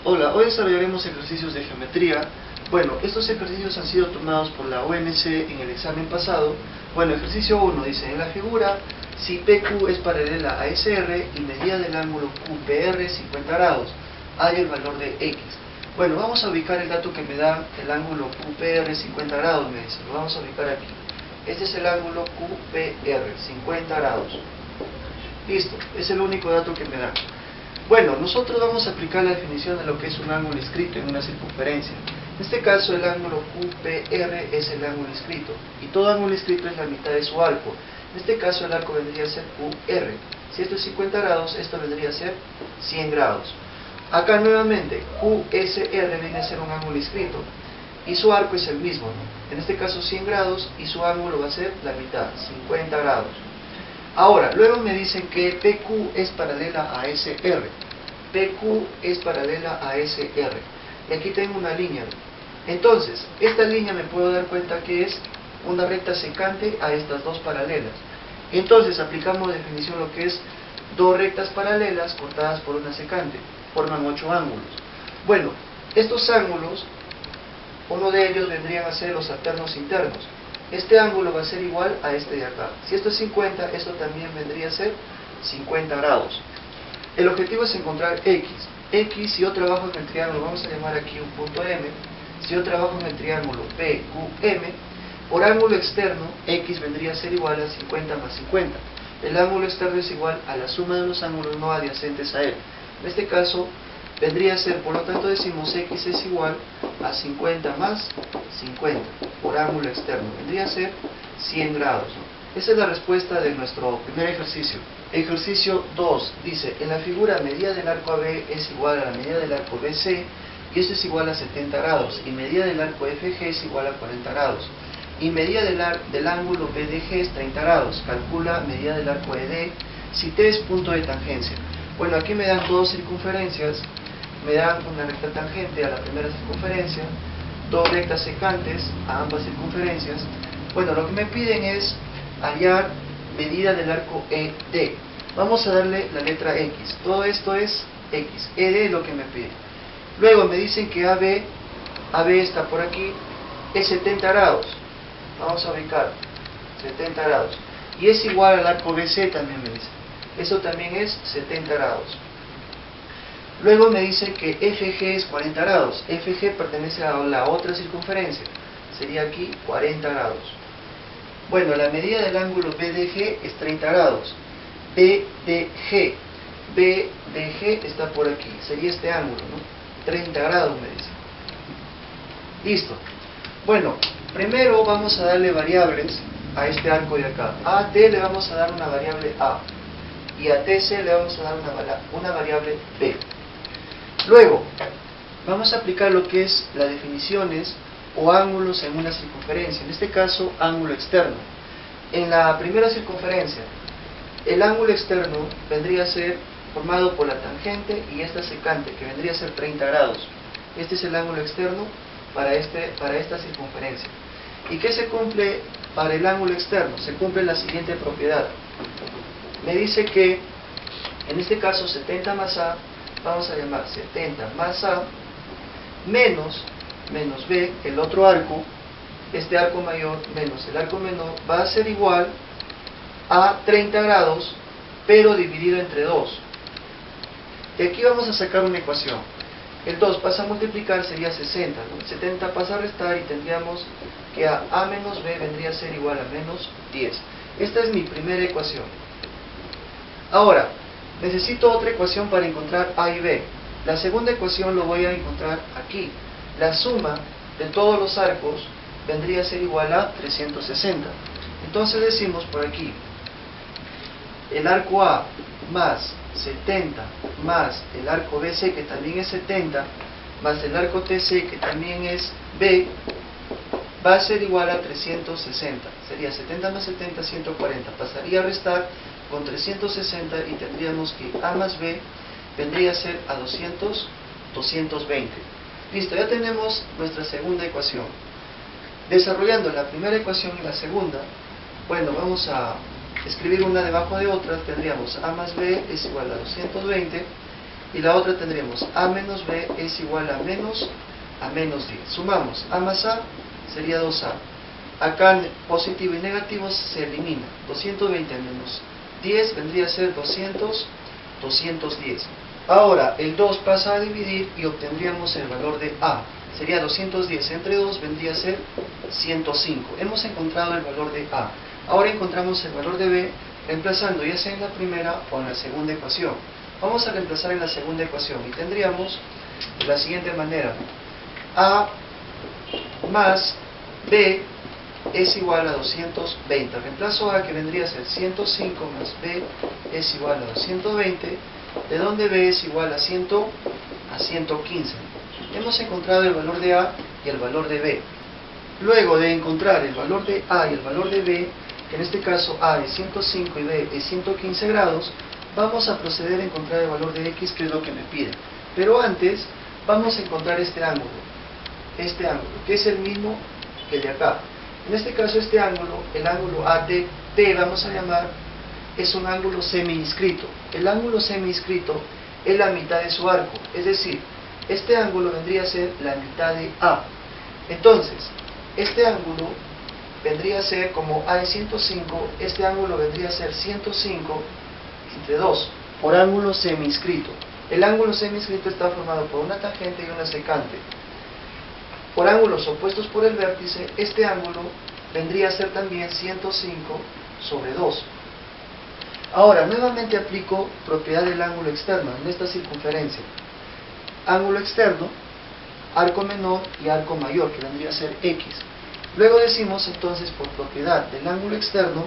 Hola, hoy desarrollaremos ejercicios de geometría. Bueno, estos ejercicios han sido tomados por la OMC en el examen pasado. Bueno, ejercicio 1 dice, en la figura, si PQ es paralela a SR y medida del ángulo QPR 50 grados, hay el valor de X. Bueno, vamos a ubicar el dato que me da el ángulo QPR 50 grados, me dice. Lo vamos a ubicar aquí. Este es el ángulo QPR, 50 grados. Listo, es el único dato que me da. Bueno, nosotros vamos a aplicar la definición de lo que es un ángulo inscrito en una circunferencia. En este caso el ángulo QPR es el ángulo inscrito, y todo ángulo inscrito es la mitad de su arco. En este caso el arco vendría a ser QR. Si esto es 50 grados, esto vendría a ser 100 grados. Acá nuevamente, QSR viene a ser un ángulo inscrito, y su arco es el mismo, ¿no? En este caso 100 grados, y su ángulo va a ser la mitad, 50 grados. Ahora, luego me dicen que PQ es paralela a SR. PQ es paralela a SR. Y aquí tengo una línea. Entonces, esta línea me puedo dar cuenta que es una recta secante a estas dos paralelas. Entonces, aplicamos de definición lo que es dos rectas paralelas cortadas por una secante. Forman 8 ángulos. Bueno, estos ángulos, uno de ellos vendrían a ser los alternos internos. Este ángulo va a ser igual a este de acá. Si esto es 50, esto también vendría a ser 50 grados. El objetivo es encontrar X. X, si yo trabajo en el triángulo, vamos a llamar aquí un punto M. Si yo trabajo en el triángulo PQM, por ángulo externo, X vendría a ser igual a 50 más 50. El ángulo externo es igual a la suma de los ángulos no adyacentes a él. En este caso, vendría a ser, por lo tanto decimos X es igual a 50 más 50 por ángulo externo. Vendría a ser 100 grados. Esa es la respuesta de nuestro primer ejercicio. Ejercicio 2 dice, en la figura medida del arco AB es igual a la medida del arco BC, y esto es igual a 70 grados, y medida del arco FG es igual a 40 grados, y medida del ángulo BDG es 30 grados. Calcula medida del arco ED si T es punto de tangencia. Bueno, aquí me dan dos circunferencias, me dan una recta tangente a la primera circunferencia, dos rectas secantes a ambas circunferencias. Bueno, lo que me piden es hallar medida del arco ED. Vamos a darle la letra X. Todo esto es X. ED es lo que me piden. Luego me dicen que AB está por aquí, es 70 grados. Vamos a ubicar 70 grados. Y es igual al arco BC también me dice. Eso también es 70 grados. Luego me dice que FG es 40 grados. FG pertenece a la otra circunferencia. Sería aquí 40 grados. Bueno, la medida del ángulo BDG es 30 grados. BDG está por aquí. Sería este ángulo, ¿no? 30 grados me dice. Listo. Bueno, primero vamos a darle variables a este arco de acá. A T le vamos a dar una variable A. Y a TC le vamos a dar una variable B. Luego, vamos a aplicar lo que es las definiciones o ángulos en una circunferencia, en este caso, ángulo externo. En la primera circunferencia, el ángulo externo vendría a ser formado por la tangente y esta secante, que vendría a ser 30 grados. Este es el ángulo externo para esta circunferencia. ¿Y qué se cumple para el ángulo externo? Se cumple la siguiente propiedad. Me dice que, en este caso, 70 más A, vamos a llamar 70 más A, menos B, el otro arco, este arco mayor menos el arco menor, va a ser igual a 30 grados, pero dividido entre 2. De aquí vamos a sacar una ecuación. El 2 pasa a multiplicar, sería 60, ¿no? 70 pasa a restar y tendríamos que A menos B vendría a ser igual a menos 10. Esta es mi primera ecuación. Ahora, necesito otra ecuación para encontrar A y B. La segunda ecuación lo voy a encontrar aquí. La suma de todos los arcos vendría a ser igual a 360. Entonces decimos por aquí, el arco A más 70 más el arco BC, que también es 70, más el arco TC, que también es B, va a ser igual a 360. Sería 70 más 70, 140. Pasaría a restar con 360 y tendríamos que A más B vendría a ser a 220. Listo, ya tenemos nuestra segunda ecuación. Desarrollando la primera ecuación y la segunda, bueno, vamos a escribir una debajo de otra. Tendríamos A más B es igual a 220 y la otra tendremos A menos B es igual a menos 10. Sumamos A más A sería 2A. Acá positivo y negativo se elimina. 220 menos 10 vendría a ser 210. Ahora el 2 pasa a dividir y obtendríamos el valor de A. Sería 210 entre 2 vendría a ser 105. Hemos encontrado el valor de A. Ahora encontramos el valor de B reemplazando ya sea en la primera o en la segunda ecuación. Vamos a reemplazar en la segunda ecuación y tendríamos de la siguiente manera. A más B es igual a 220. Reemplazo A, que vendría a ser 105 más B es igual a 220, de donde B es igual a 115. Hemos encontrado el valor de A y el valor de B. Luego de encontrar el valor de A y el valor de B, que en este caso A es 105 y B es 115 grados, vamos a proceder a encontrar el valor de X, que es lo que me pide. Pero antes vamos a encontrar este ángulo, que es el mismo que el de acá. En este caso este ángulo, el ángulo AT, vamos a llamar, es un ángulo semi-inscrito. El ángulo semi-inscrito es la mitad de su arco, es decir, este ángulo vendría a ser la mitad de A. Entonces, este ángulo vendría a ser, como A es 105, este ángulo vendría a ser 105 entre 2, por ángulo semi-inscrito. El ángulo semi-inscrito está formado por una tangente y una secante. Por ángulos opuestos por el vértice, este ángulo vendría a ser también 105 sobre 2. Ahora, nuevamente aplico propiedad del ángulo externo en esta circunferencia. Ángulo externo, arco menor y arco mayor, que vendría a ser X. Luego decimos entonces, por propiedad del ángulo externo,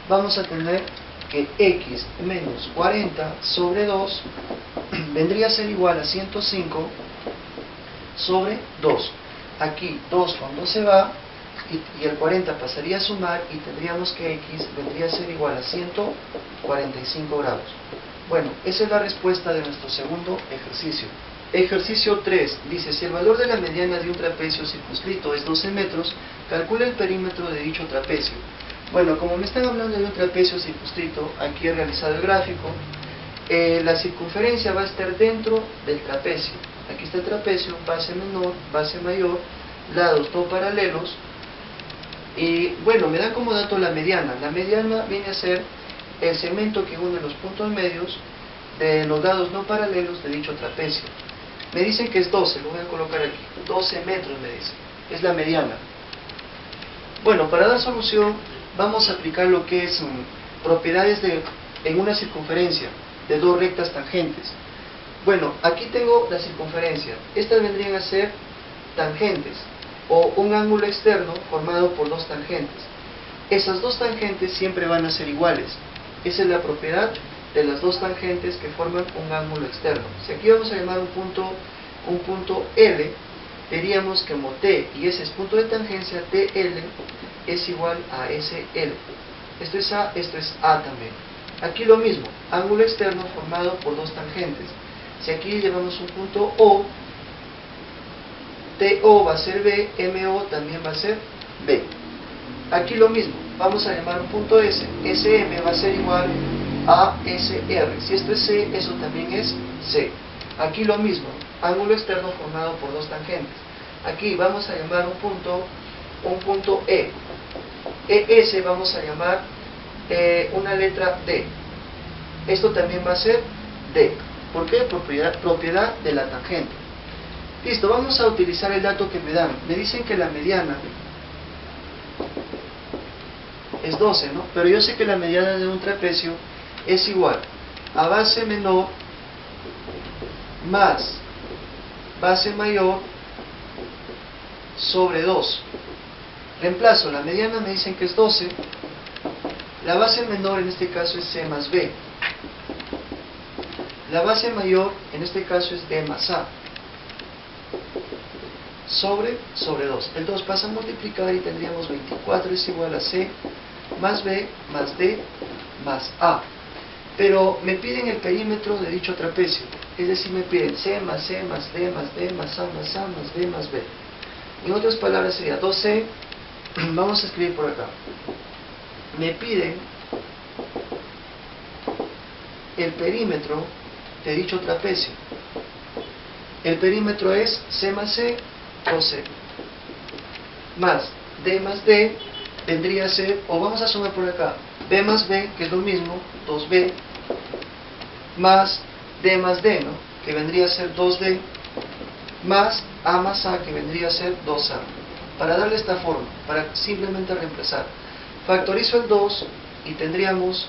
vamos a tener que X menos 40 sobre 2 vendría a ser igual a 105 sobre 2. Aquí 2 con 2 se va y el 40 pasaría a sumar y tendríamos que X vendría a ser igual a 145 grados. Bueno, esa es la respuesta de nuestro segundo ejercicio. Ejercicio 3 dice: si el valor de la mediana de un trapecio circunscrito es 12 metros, calcula el perímetro de dicho trapecio. Bueno, como me están hablando de un trapecio circunscrito, aquí he realizado el gráfico. La circunferencia va a estar dentro del trapecio. Aquí está el trapecio, base menor, base mayor, lados no paralelos. Y bueno, me da como dato la mediana. La mediana viene a ser el segmento que une los puntos medios de los lados no paralelos de dicho trapecio. Me dicen que es 12, lo voy a colocar aquí. 12 metros me dicen, es la mediana. Bueno, para dar solución vamos a aplicar lo que es propiedades en una circunferencia de dos rectas tangentes. Bueno, aquí tengo la circunferencia. Estas vendrían a ser tangentes, o un ángulo externo formado por dos tangentes. Esas dos tangentes siempre van a ser iguales. Esa es la propiedad de las dos tangentes que forman un ángulo externo. Si aquí vamos a llamar un punto L, diríamos que como T y S es punto de tangencia, TL es igual a SL. Esto es A, esto es A también. Aquí lo mismo, ángulo externo formado por dos tangentes. Si aquí llevamos un punto O, TO va a ser B, MO también va a ser B. Aquí lo mismo, vamos a llamar un punto S, SM va a ser igual a SR. Si esto es C, eso también es C. Aquí lo mismo, ángulo externo formado por dos tangentes. Aquí vamos a llamar un punto E. ES vamos a llamar una letra D. Esto también va a ser D. ¿Por qué? Propiedad de la tangente. Listo, vamos a utilizar el dato que me dan. Me dicen que la mediana es 12, ¿no? Pero yo sé que la mediana de un trapecio es igual a base menor más base mayor sobre 2. Reemplazo, la mediana me dicen que es 12, la base menor en este caso es C más B, la base mayor en este caso es D más A, sobre 2. El 2 pasa a multiplicar y tendríamos 24 es igual a C más B más D más A. Pero me piden el perímetro de dicho trapecio, es decir, me piden C más C más D más D más A más A más B más B. En otras palabras sería 2C, vamos a escribir por acá. Me piden el perímetro de dicho trapecio. El perímetro es C más C, 2C, más D más D, vendría a ser, o vamos a sumar por acá, B más B, que es lo mismo, 2B, más D más D, ¿no? Que vendría a ser 2D, más A más A, que vendría a ser 2A. Para darle esta forma, para simplemente reemplazar, factorizo el 2 y tendríamos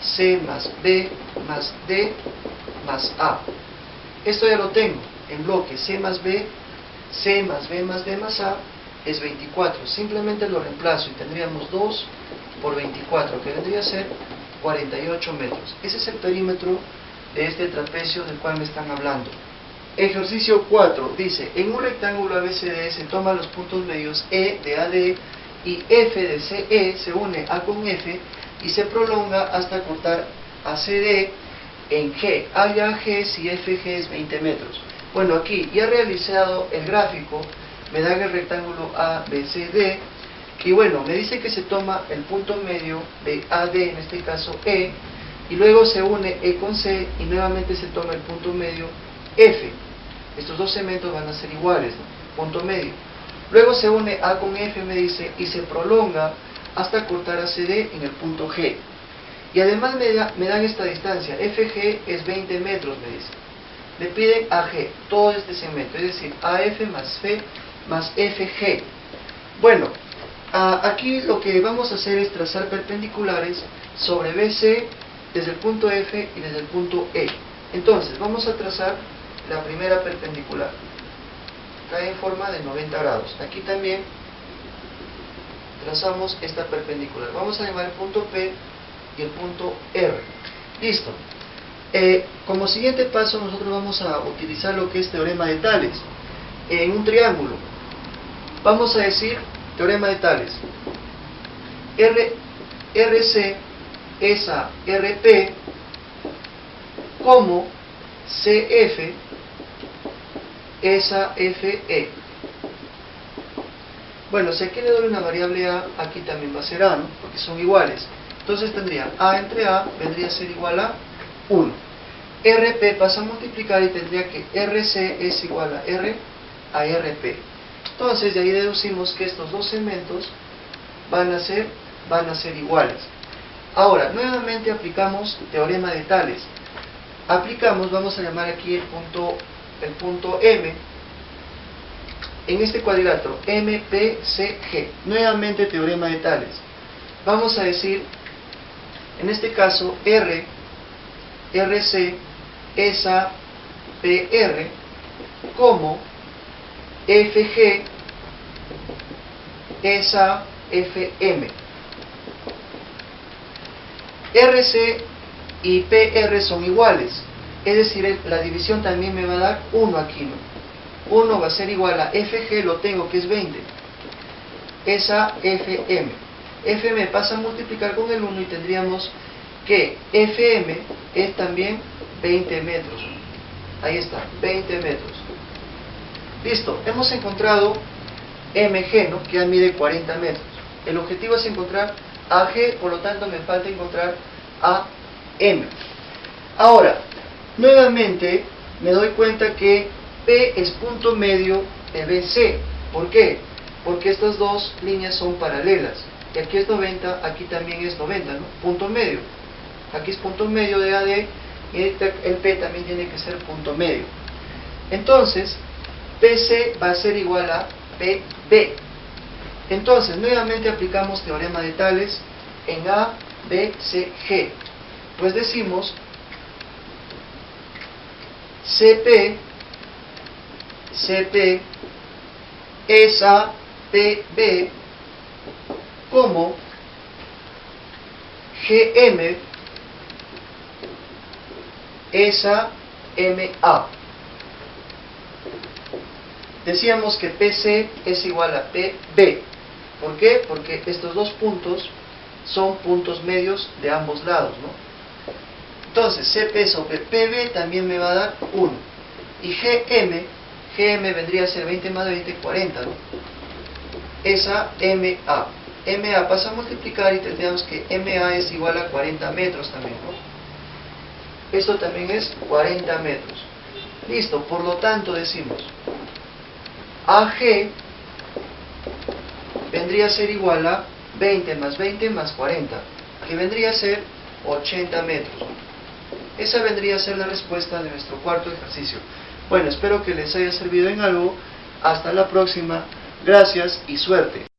C más B más D más A. Esto ya lo tengo en bloque. C más B más D más A es 24. Simplemente lo reemplazo y tendríamos 2 por 24, que vendría a ser 48 metros. Ese es el perímetro de este trapecio del cual me están hablando. Ejercicio 4 dice: en un rectángulo ABCD se toman los puntos medios E de AD y F de CE, se une A con F y se prolonga hasta cortar a CD en G. Halla G si FG es 20 metros. Bueno, aquí ya he realizado el gráfico, me dan el rectángulo ABCD y bueno, me dice que se toma el punto medio de AD, en este caso E, y luego se une E con C y nuevamente se toma el punto medio F. Estos dos segmentos van a ser iguales, ¿no? Punto medio. Luego se une A con F, me dice, y se prolonga hasta cortar a CD en el punto G. Y además me dan esta distancia, FG es 20 metros, me dice. Le piden AG, todo este segmento, es decir, AF más F más FG. Bueno, aquí lo que vamos a hacer es trazar perpendiculares sobre BC desde el punto F y desde el punto E. Entonces, vamos a trazar la primera perpendicular. Cae en forma de 90 grados. Aquí también trazamos esta perpendicular. Vamos a llamar el punto P y el punto R. Listo. Como siguiente paso nosotros vamos a utilizar lo que es teorema de Tales. En un triángulo vamos a decir teorema de Tales: RC es a RP como CF es a FE. Bueno, si aquí le doy una variable A, aquí también va a ser A, ¿no? Porque son iguales. Entonces tendría A entre A, vendría a ser igual a 1. RP pasa a multiplicar y tendría que RC es igual a R a RP. Entonces de ahí deducimos que estos dos segmentos van a ser iguales. Ahora, nuevamente aplicamos teorema de Tales. Aplicamos, vamos a llamar aquí el punto M, en este cuadrilátero, MPCG. Nuevamente teorema de Tales. Vamos a decir, en este caso, RC es a PR como FG es a FM. RC y PR son iguales, es decir, la división también me va a dar 1 aquí, ¿no? 1 va a ser igual a FG, lo tengo que es 20, es a FM. FM pasa a multiplicar con el 1 y tendríamos que FM es también 20 metros. Ahí está, 20 metros. Listo, hemos encontrado MG, ¿no? Que ya mide 40 metros. El objetivo es encontrar AG, por lo tanto me falta encontrar AM. Ahora, nuevamente me doy cuenta que P es punto medio de BC. ¿Por qué? Porque estas dos líneas son paralelas. Y aquí es 90, aquí también es 90, ¿no? Punto medio. Aquí es punto medio de AD y el P también tiene que ser punto medio. Entonces, PC va a ser igual a PB. Entonces, nuevamente aplicamos teorema de Tales en A, B, C, G. Pues decimos CP es a PB como GM es a MA. Decíamos que PC es igual a PB. ¿Por qué? Porque estos dos puntos son puntos medios de ambos lados, ¿no? Entonces, CP sobre PB también me va a dar 1. Y GM vendría a ser 20 más 20, 40, ¿no? Es a MA. MA pasa a multiplicar y tendríamos que MA es igual a 40 metros también, ¿no? Esto también es 40 metros. Listo, por lo tanto decimos AG vendría a ser igual a 20 más 20 más 40, que vendría a ser 80 metros. Esa vendría a ser la respuesta de nuestro cuarto ejercicio. Bueno, espero que les haya servido en algo. Hasta la próxima. Gracias y suerte.